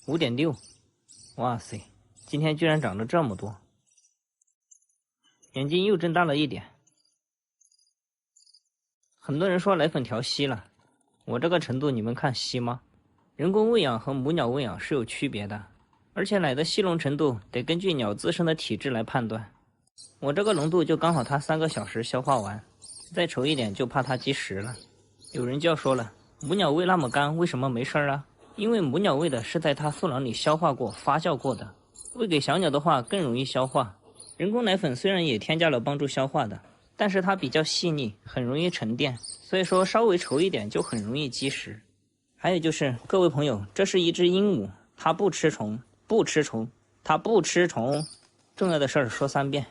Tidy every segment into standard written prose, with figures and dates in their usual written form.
5.6，哇塞，今天居然长了这么多，眼睛又睁大了一点。很多人说奶粉调稀了，我这个程度你们看稀吗？人工喂养和母鸟喂养是有区别的，而且奶的稀溶程度得根据鸟自身的体质来判断。我这个浓度就刚好它3个小时消化完，再稠一点就怕它积食了。有人就要说了，母鸟喂那么干为什么没事啊？因为母鸟喂的是在它嗉囊里消化过发酵过的，喂给小鸟的话更容易消化。人工奶粉虽然也添加了帮助消化的，但是它比较细腻，很容易沉淀，所以说稍微稠一点就很容易积食。还有就是各位朋友，这是一只鹦鹉，它不吃虫，它不吃虫，重要的事儿说3遍。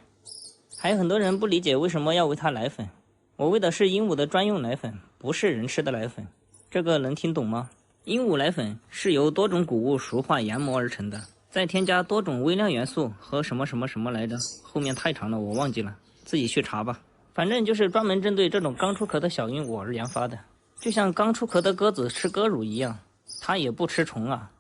还有很多人不理解为什么要喂它奶粉，我喂的是鹦鹉的专用奶粉，不是人吃的奶粉，这个能听懂吗？鹦鹉奶粉是由多种谷物熟化研磨而成的，再添加多种微量元素和什么什么什么来着，后面太长了我忘记了，自己去查吧。反正就是专门针对这种刚出壳的小鹦鹉而研发的，就像刚出壳的鸽子吃鸽乳一样，它也不吃虫啊。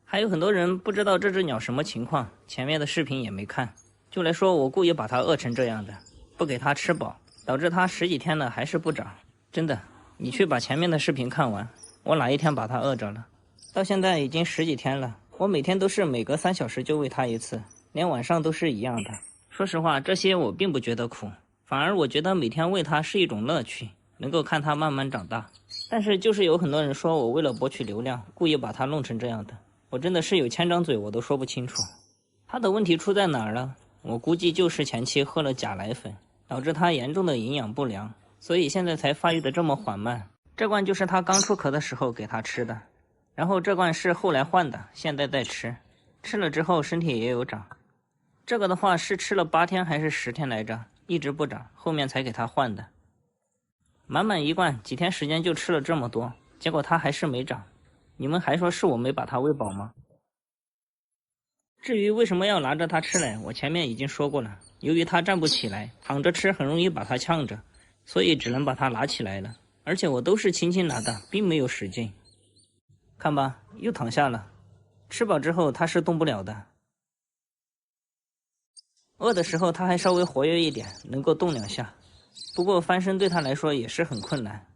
还有很多人不知道这只鸟什么情况，前面的视频也没看，就来说我故意把它饿成这样的，不给它吃饱，导致它10几天了还是不长。真的，你去把前面的视频看完，我哪一天把它饿着了？到现在已经10几天了，我每天都是每隔3小时就喂它一次，连晚上都是一样的。说实话，这些我并不觉得苦，反而我觉得每天喂它是一种乐趣，能够看它慢慢长大。但是就是有很多人说我为了博取流量，故意把它弄成这样的，我真的是有1000张嘴我都说不清楚。它的问题出在哪儿呢？我估计就是前期喝了假奶粉，导致它严重的营养不良，所以现在才发育的这么缓慢。这罐就是它刚出壳的时候给它吃的，然后这罐是后来换的，现在在吃，吃了之后身体也有长。这个的话是吃了8天还是10天来着，一直不长，后面才给它换的。满满一罐，几天时间就吃了这么多，结果它还是没长。你们还说是我没把它喂饱吗？至于为什么要拿着它吃奶，我前面已经说过了，由于它站不起来，躺着吃很容易把它呛着，所以只能把它拿起来了，而且我都是轻轻拿的，并没有使劲。看吧，又躺下了，吃饱之后它是动不了的。饿的时候它还稍微活跃一点，能够动2下，不过翻身对它来说也是很困难，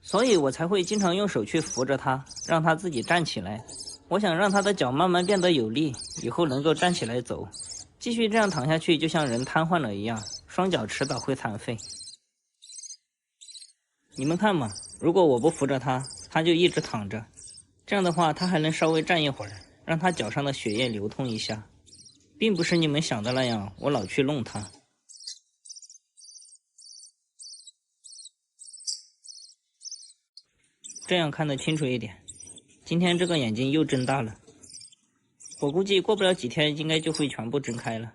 所以我才会经常用手去扶着它，让它自己站起来。我想让它的脚慢慢变得有力，以后能够站起来走。继续这样躺下去，就像人瘫痪了一样，双脚迟早会残废。你们看嘛，如果我不扶着它，它就一直躺着，这样的话它还能稍微站一会儿，让它脚上的血液流通一下，并不是你们想的那样，我老去弄它。这样看得清楚一点。今天这个眼睛又睁大了，我估计过不了几天应该就会全部睁开了。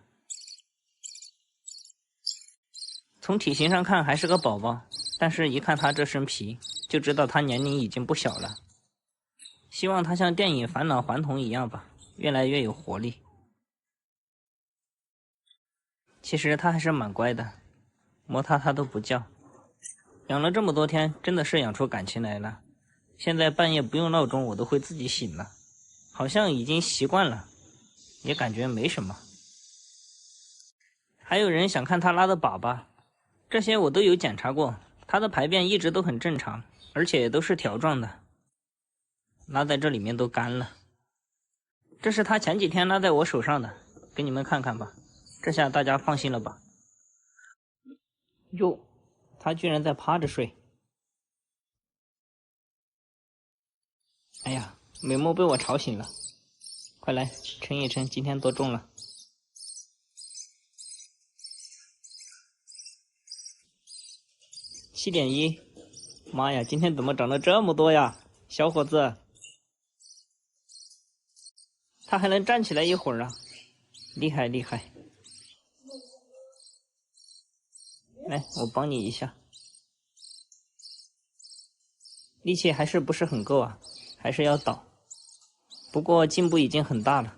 从体型上看还是个宝宝，但是一看他这身皮，就知道他年龄已经不小了。希望他像电影《返老还童》一样吧，越来越有活力。其实他还是蛮乖的，摸他都不叫。养了这么多天，真的是养出感情来了。现在半夜不用闹钟我都会自己醒了，好像已经习惯了，也感觉没什么。还有人想看他拉的粑粑，这些我都有检查过，他的排便一直都很正常，而且都是条状的，拉在这里面都干了。这是他前几天拉在我手上的，给你们看看吧，这下大家放心了吧。哟，他居然在趴着睡。哎呀，美墨被我吵醒了，快来称一称今天多重了。7.1，妈呀，今天怎么长了这么多呀，小伙子！他还能站起来一会儿啊，厉害厉害！来，我帮你一下。力气还是不是很够啊，还是要倒。不过进步已经很大了。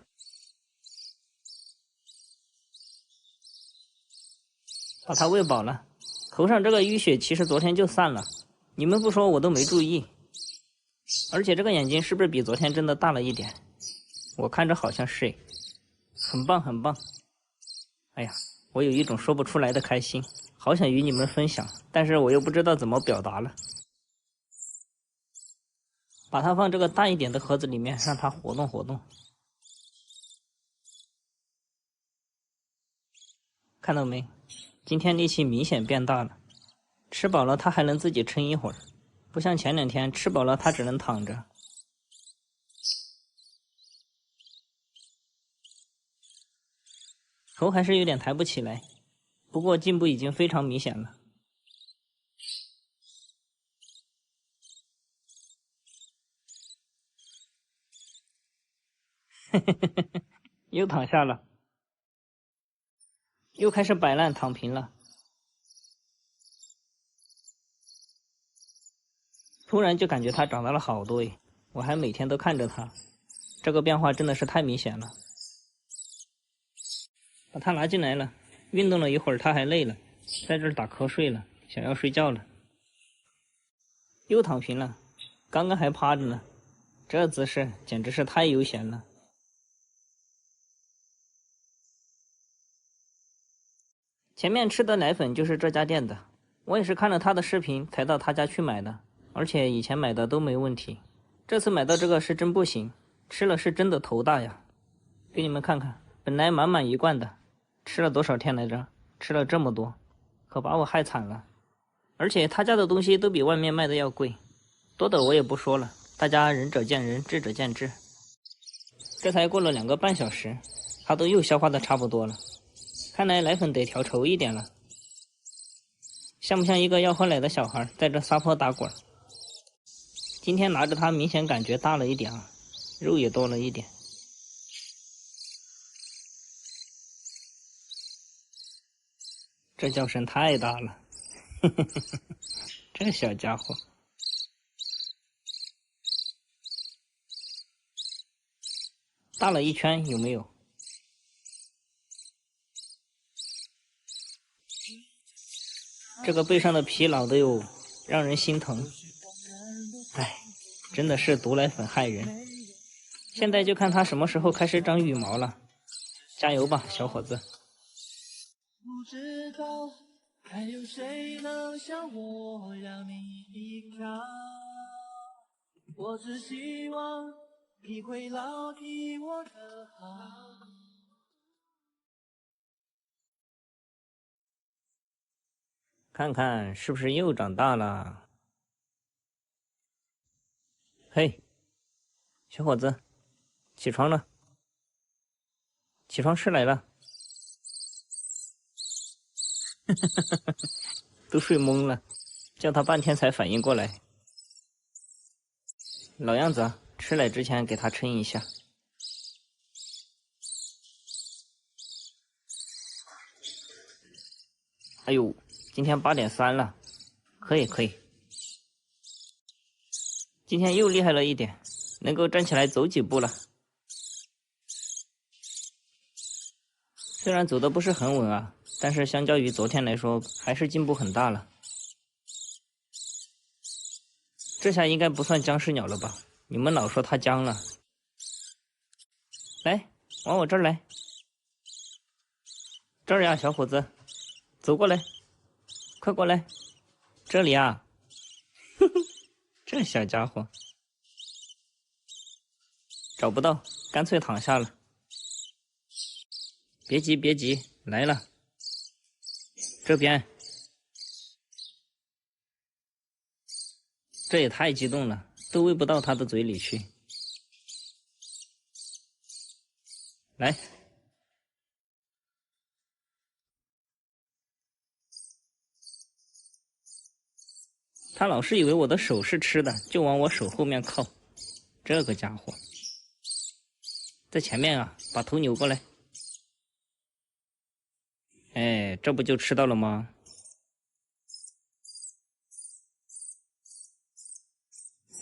把它喂饱了，头上这个淤血其实昨天就散了，你们不说我都没注意。而且这个眼睛是不是比昨天真的大了一点？我看着好像是诶，很棒很棒。哎呀，我有一种说不出来的开心，好想与你们分享，但是我又不知道怎么表达了。把它放这个大一点的盒子里面，让它活动活动。看到没？今天力气明显变大了。吃饱了它还能自己撑一会儿，不像前2天吃饱了它只能躺着。头还是有点抬不起来，不过进步已经非常明显了。又躺下了，又开始摆烂躺平了。突然就感觉它长大了好多诶，我还每天都看着它，这个变化真的是太明显了。把它拿进来了，运动了一会儿它还累了，在这儿打瞌睡了，想要睡觉了。又躺平了，刚刚还趴着呢，这姿势简直是太悠闲了。前面吃的奶粉就是这家店的，我也是看了他的视频才到他家去买的，而且以前买的都没问题，这次买到这个是真不行，吃了是真的头大呀。给你们看看，本来满满一罐的，吃了多少天来着？吃了这么多，可把我害惨了。而且他家的东西都比外面卖的要贵，多的我也不说了，大家仁者见仁，智者见智。这才过了2个半小时，他都又消化的差不多了。看来奶粉得调稠一点了，像不像一个要喝奶的小孩在这撒泼打滚？今天拿着它明显感觉大了一点啊，肉也多了一点。这叫声太大了，这小家伙。大了一圈有没有？这个背上的皮老的哟，让人心疼。唉，真的是毒奶粉害人。现在就看它什么时候开始长羽毛了。加油吧，小伙子！不知道还有谁能像我让你依靠，我只希望你会牢记我的好。看看是不是又长大了？嘿，小伙子，起床了，起床吃奶了。都睡懵了，叫他半天才反应过来。老样子啊，吃奶之前给他称一下。哎呦，今天8.3了，可以可以。今天又厉害了一点，能够站起来走几步了。虽然走的不是很稳啊，但是相较于昨天来说，还是进步很大了。这下应该不算僵尸鸟了吧？你们老说它僵了。来，往我这儿来。这儿呀，小伙子，走过来，快过来。这里啊。这小家伙。找不到，干脆躺下了。别急别急，来了。这边。这也太激动了，都喂不到他的嘴里去。来。他老是以为我的手是吃的，就往我手后面靠。这个家伙。在前面啊，把头扭过来。哎，这不就吃到了吗？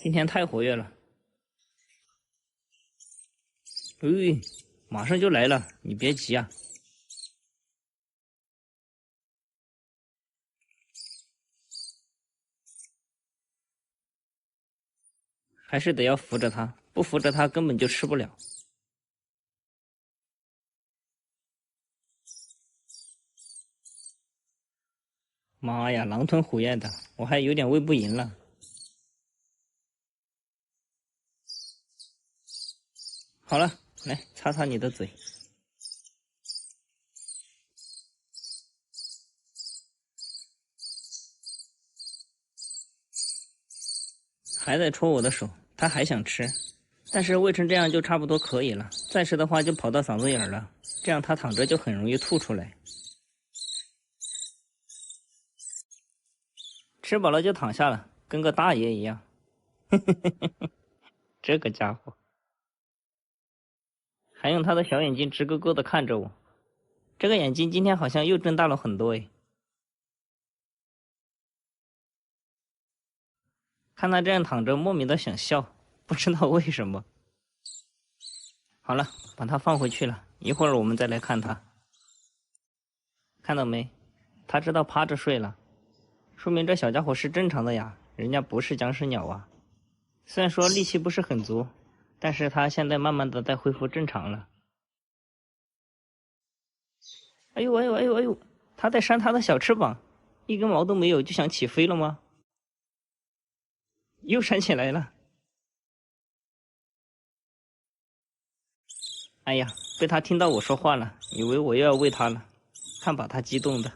今天太活跃了。哎，马上就来了，你别急啊。还是得要扶着它，不扶着它根本就吃不了。妈呀，狼吞虎咽的，我还有点喂不赢了。好了，来擦擦你的嘴。还在戳我的手，他还想吃，但是喂成这样就差不多可以了。再吃的话就跑到嗓子眼了，这样他躺着就很容易吐出来。吃饱了就躺下了，跟个大爷一样。这个家伙还用他的小眼睛直勾勾的看着我，这个眼睛今天好像又睁大了很多诶。看他这样躺着，莫名的想笑，不知道为什么。好了，把他放回去了，一会儿我们再来看他。看到没？他知道趴着睡了，说明这小家伙是正常的呀，人家不是僵尸鸟啊。虽然说力气不是很足，但是他现在慢慢的在恢复正常了。哎呦哎呦哎呦哎呦，他在扇他的小翅膀，一根毛都没有就想起飞了吗？又扇起来了。哎呀，被他听到我说话了，以为我又要喂他了，看把他激动的。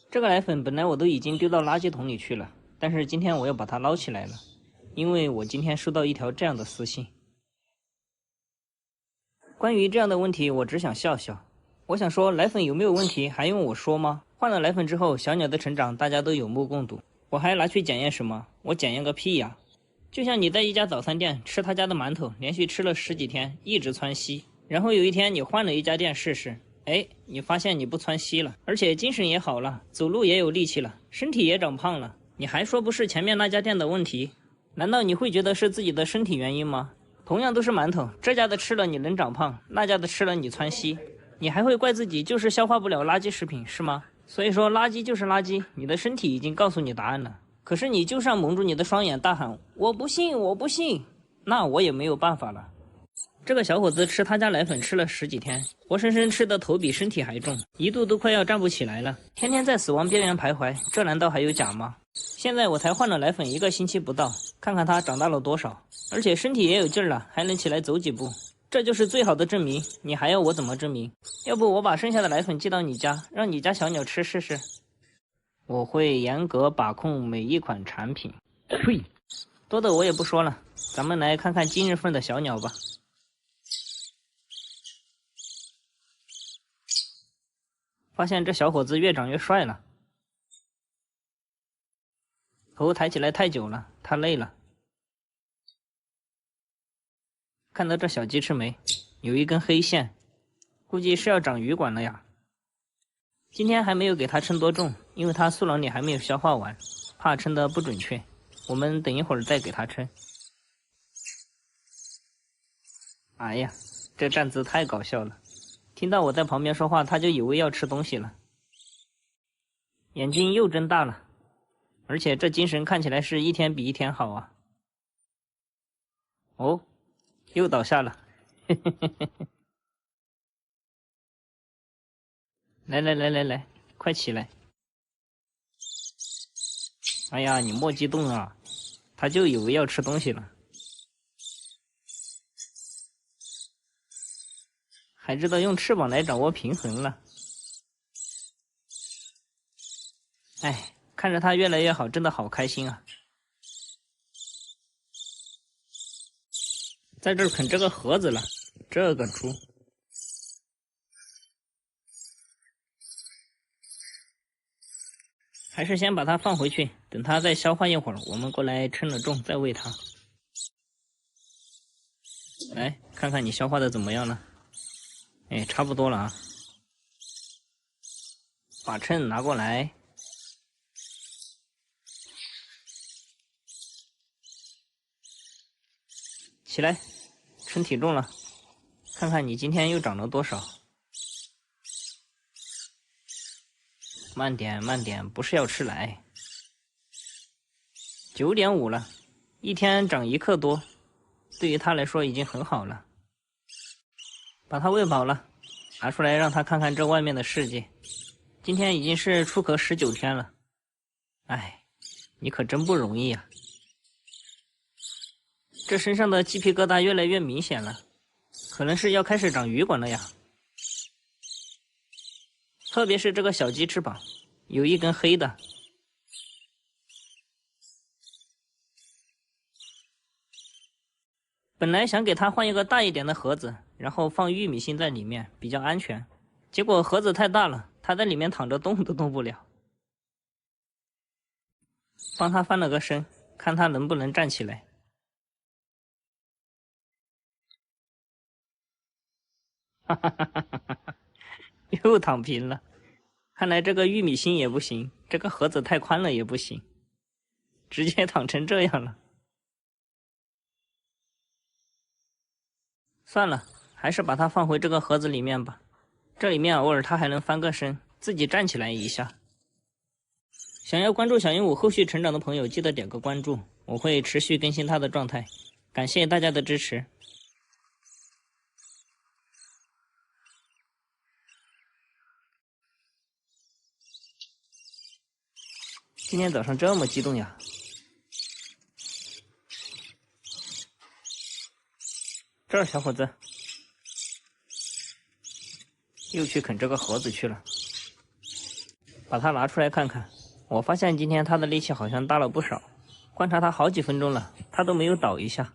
这个奶粉本来我都已经丢到垃圾桶里去了，但是今天我要把它捞起来了，因为我今天收到一条这样的私信。关于这样的问题，我只想笑笑。我想说，奶粉有没有问题还用我说吗？换了奶粉之后，小鸟的成长大家都有目共睹，我还拿去检验什么？我检验个屁呀！就像你在一家早餐店吃他家的馒头，连续吃了10几天，一直窜稀，然后有一天你换了一家店试试，哎，你发现你不窜稀了，而且精神也好了，走路也有力气了，身体也长胖了，你还说不是前面那家店的问题？难道你会觉得是自己的身体原因吗？同样都是馒头，这家的吃了你能长胖，那家的吃了你窜稀，你还会怪自己就是消化不了垃圾食品是吗？所以说垃圾就是垃圾，你的身体已经告诉你答案了，可是你就上蒙住你的双眼大喊我不信我不信，那我也没有办法了。这个小伙子吃他家奶粉吃了10几天，活生生吃的头比身体还重，一度都快要站不起来了，天天在死亡边缘徘徊，这难道还有假吗？现在我才换了奶粉1个星期不到，看看他长大了多少，而且身体也有劲儿了，还能起来走几步，这就是最好的证明，你还要我怎么证明？要不我把剩下的奶粉寄到你家，让你家小鸟吃试试。我会严格把控每一款产品。呸！多的我也不说了，咱们来看看今日份的小鸟吧。发现这小伙子越长越帅了。头抬起来太久了，他累了。看到这小鸡翅没？有一根黑线，估计是要长鱼管了呀。今天还没有给它称多重，因为它素囊里还没有消化完，怕称的不准确。我们等一会儿再给它称。哎呀，这站姿太搞笑了！听到我在旁边说话，它就以为要吃东西了，眼睛又睁大了，而且这精神看起来是一天比一天好啊。哦，又倒下了。来来来来来，快起来！哎呀，你莫激动啊，他就以为要吃东西了，还知道用翅膀来掌握平衡了。哎，看着他越来越好，真的好开心啊！在这儿啃这个盒子了，这个猪。还是先把它放回去，等它再消化一会儿，我们过来称了重再喂它。来看看你消化的怎么样了？哎，差不多了啊。把秤拿过来。起来，称体重了，看看你今天又长了多少。慢点慢点，不是要吃奶。9.5了，一天长1克多，对于他来说已经很好了。把他喂饱了，拿出来让他看看这外面的世界。今天已经是出壳19天了。哎，你可真不容易啊！这身上的鸡皮疙瘩越来越明显了，可能是要开始长羽管了呀。特别是这个小鸡翅膀，有一根黑的。本来想给它换一个大一点的盒子，然后放玉米芯在里面，比较安全。结果盒子太大了，它在里面躺着动都动不了。帮它翻了个身，看它能不能站起来。哈哈哈哈哈哈！又躺平了。看来这个玉米芯也不行，这个盒子太宽了也不行，直接躺成这样了。算了，还是把它放回这个盒子里面吧。这里面偶尔它还能翻个身，自己站起来一下。想要关注小鹦鹉后续成长的朋友，记得点个关注，我会持续更新它的状态。感谢大家的支持。今天早上这么激动呀！这儿，小伙子，又去啃这个盒子去了。把它拿出来看看，我发现今天它的力气好像大了不少。观察它好几分钟了，它都没有倒一下。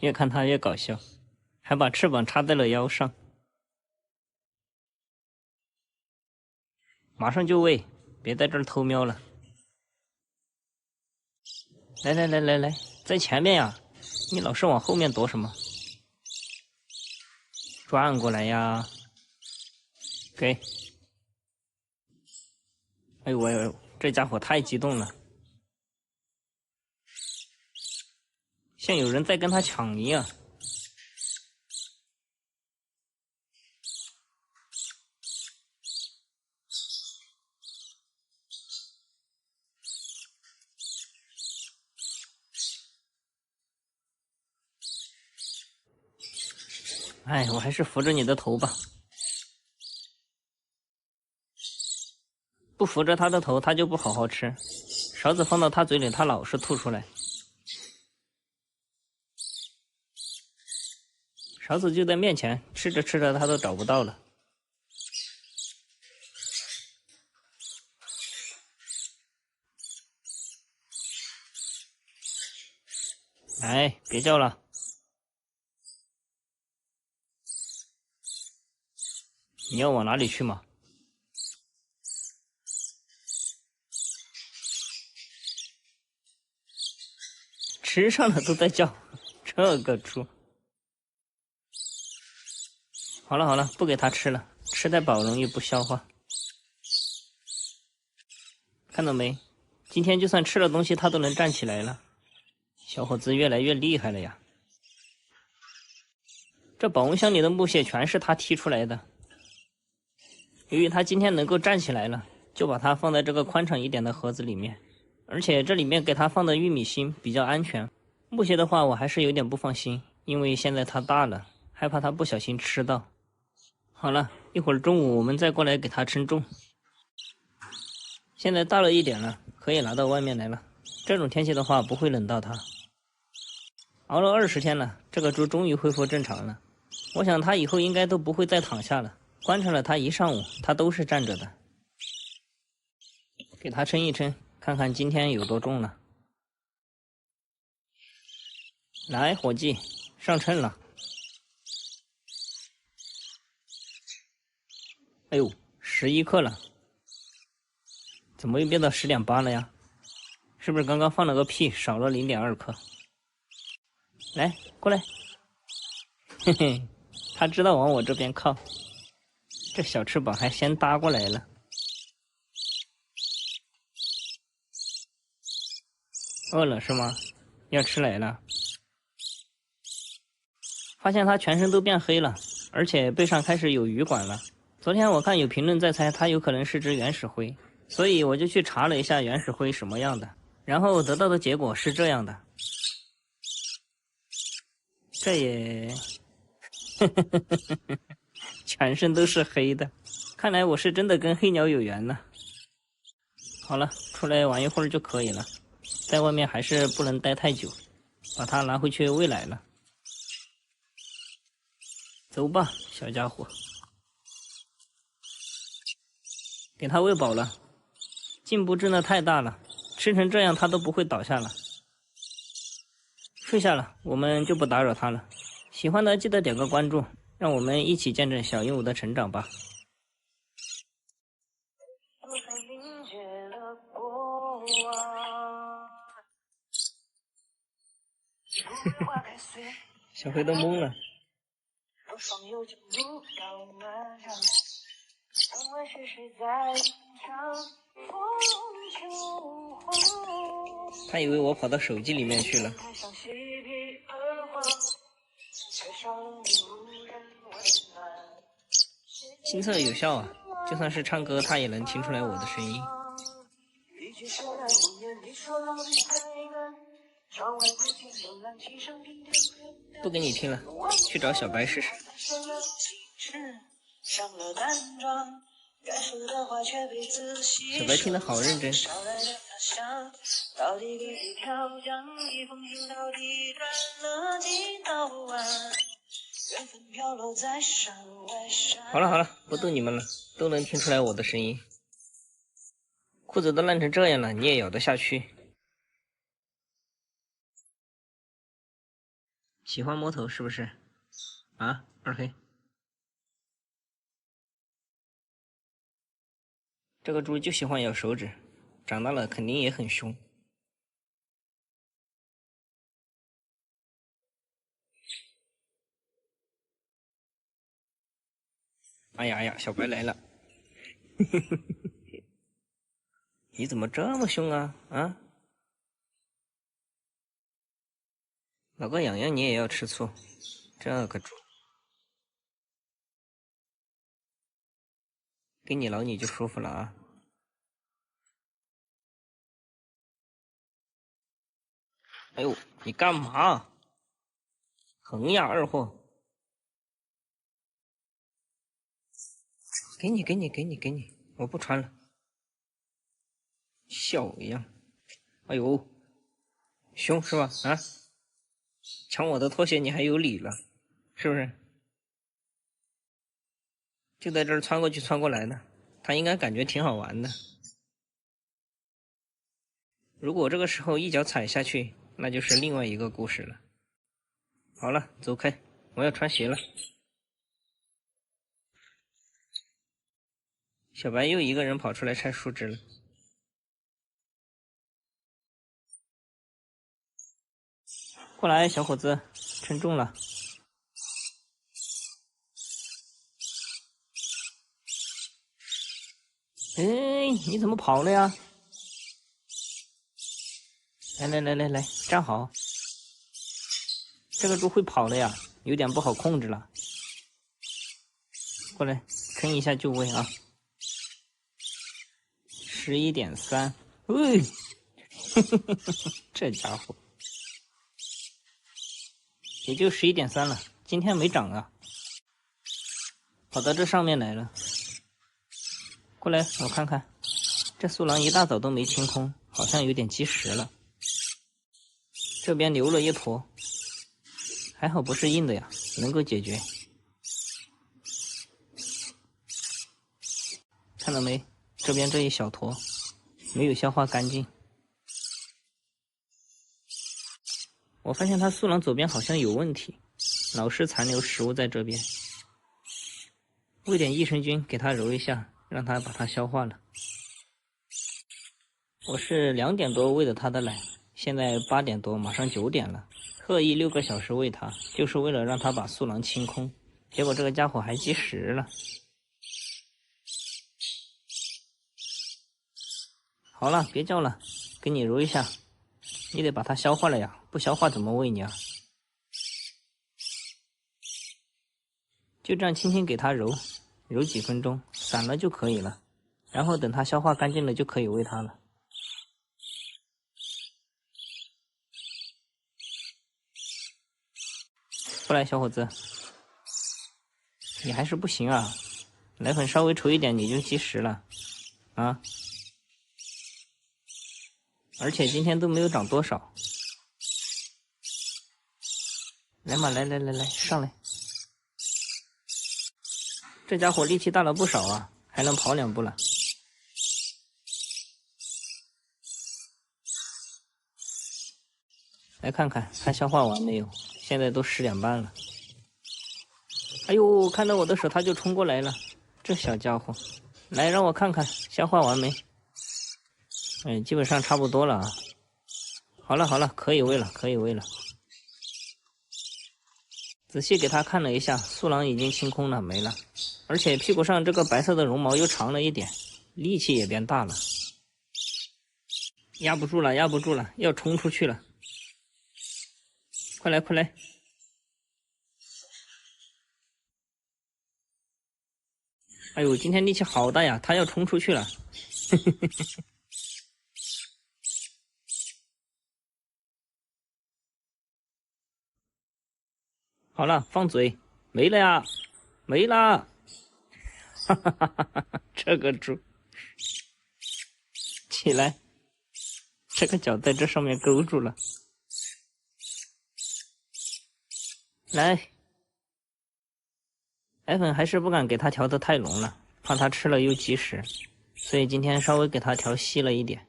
越看它越搞笑，还把翅膀插在了腰上。马上就喂，别在这儿偷瞄了。来来来来来，在前面呀！你老是往后面躲什么？转过来呀！给！哎呦哎呦，这家伙太激动了，像有人在跟他抢一样。哎，我还是扶着你的头吧。不扶着他的头，他就不好好吃。勺子放到他嘴里，他老是吐出来。勺子就在面前，吃着吃着他都找不到了。哎，别叫了。你要往哪里去嘛？吃上了都在叫，这个猪。好了好了，不给它吃了，吃太饱容易不消化。看到没？今天就算吃了东西，它都能站起来了。小伙子越来越厉害了呀！这保温箱里的木屑全是他踢出来的。由于他今天能够站起来了，就把它放在这个宽敞一点的盒子里面。而且这里面给它放的玉米芯比较安全。木屑的话，我还是有点不放心，因为现在它大了，害怕它不小心吃到。好了，一会儿中午我们再过来给它称重。现在大了一点了，可以拿到外面来了。这种天气的话，不会冷到它。熬了20天了，这个猪终于恢复正常了。我想它以后应该都不会再躺下了。观察了它一上午，它都是站着的。给它称一称，看看今天有多重了。来，伙计，上称了。哎呦，11克了。怎么又变到10.8了呀？是不是刚刚放了个屁，少了0.2克？来，过来。嘿嘿，他知道往我这边靠。这小翅膀还先搭过来了。饿了是吗？要吃来了。发现它全身都变黑了，而且背上开始有羽管了。昨天我看有评论在猜它有可能是只原始灰，所以我就去查了一下原始灰什么样的，然后得到的结果是这样的。这也全身都是黑的，看来我是真的跟黑鸟有缘呢。好了，出来玩一会儿就可以了，在外面还是不能待太久，把它拿回去喂奶了。走吧，小家伙，给它喂饱了，进步真的太大了，吃成这样它都不会倒下了。睡下了，我们就不打扰它了。喜欢的记得点个关注，让我们一起见证小鹦鹉的成长吧。小黑都懵了。他以为我跑到手机里面去了。亲测有效啊，就算是唱歌他也能听出来我的声音。不给你听了，去找小白试试。小白听得好认真。好了好了，不逗你们了，都能听出来我的声音。裤子都烂成这样了，你也咬得下去？喜欢摸头是不是？啊，二黑。这个猪就喜欢咬手指，长大了肯定也很凶。哎呀呀，小白来了！你怎么这么凶啊？啊！老哥痒痒，你也要吃醋？这个猪，给你挠你就舒服了啊！哎呦，你干嘛？横呀，二货！给你，给你，给你，给你，我不穿了。笑一样。哎呦，凶是吧？啊，抢我的拖鞋你还有理了，是不是？就在这儿穿过去穿过来的，他应该感觉挺好玩的。如果这个时候一脚踩下去，那就是另外一个故事了。好了，走开，我要穿鞋了。小白又一个人跑出来拆树枝了。过来，小伙子，称重了。哎，你怎么跑了呀？来来来来来，站好。这个猪会跑的呀，有点不好控制了。过来，啃一下就喂啊。11.3，喂，这家伙也就11.3了，今天没涨啊。跑到这上面来了。过来，我看看，这速狼一大早都没清空，好像有点积食了。这边留了一坨，还好不是硬的呀，能够解决。看到没？这边这一小坨没有消化干净。我发现它速狼左边好像有问题，老是残留食物在这边。喂点益生菌给它揉一下，让它把它消化了。我是2点多喂的它的奶，现在8点多，马上9点了。特意6个小时喂它，就是为了让它把速狼清空。结果这个家伙还积食了。好了，别叫了，给你揉一下。你得把它消化了呀，不消化怎么喂你啊？就这样轻轻给它揉，揉几分钟，散了就可以了。然后等它消化干净了就可以喂它了。过来，小伙子，你还是不行啊，奶粉稍微稠一点你就积食了啊！而且今天都没有长多少。来嘛，来，上来！这家伙力气大了不少啊，还能跑2步了。来看看，他消化完没有？现在都10点半了。哎呦，看到我的手他就冲过来了，这小家伙。来，让我看看消化完没？基本上差不多了啊。好了，可以喂了。仔细给他看了一下，素囊已经清空了，没了。而且屁股上这个白色的绒毛又长了一点，力气也变大了。压不住了，要冲出去了！快来！哎呦，今天力气好大呀，他要冲出去了。好了，放嘴，没了呀，没了！哈哈哈哈！这个猪，起来，这个脚在这上面勾住了。来，奶粉还是不敢给他调得太浓了，怕他吃了又积食，所以今天稍微给他调稀了一点。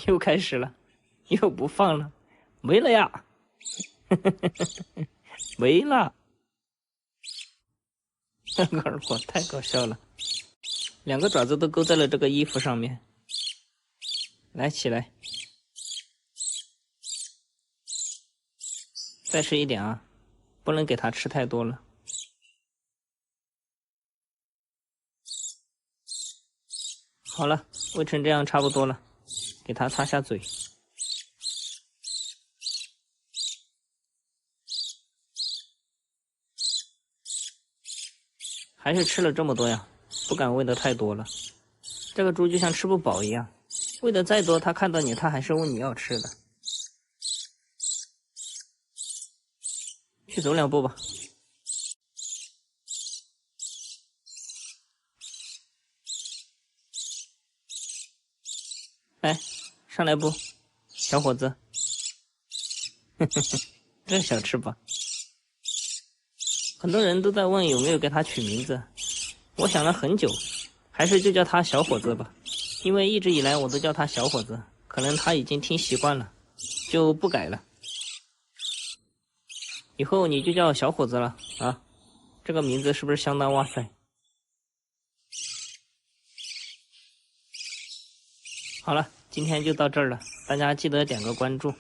又开始了，又不放了，没了呀！没了！这个二货太搞笑了，2个爪子都勾在了这个衣服上面。来，起来，再吃一点啊，不能给他吃太多了。好了，喂成这样差不多了，给他擦下嘴。还是吃了这么多呀，不敢喂的太多了。这个猪就像吃不饱一样，喂的再多，它看到你，它还是问你要吃的。去走2步吧。来，上来不，小伙子。这小吃吧。很多人都在问有没有给他取名字，我想了很久，还是就叫他小伙子吧，因为一直以来我都叫他小伙子，可能他已经听习惯了，就不改了。以后你就叫小伙子了啊，这个名字是不是相当哇塞？好了，今天就到这儿了，大家记得点个关注。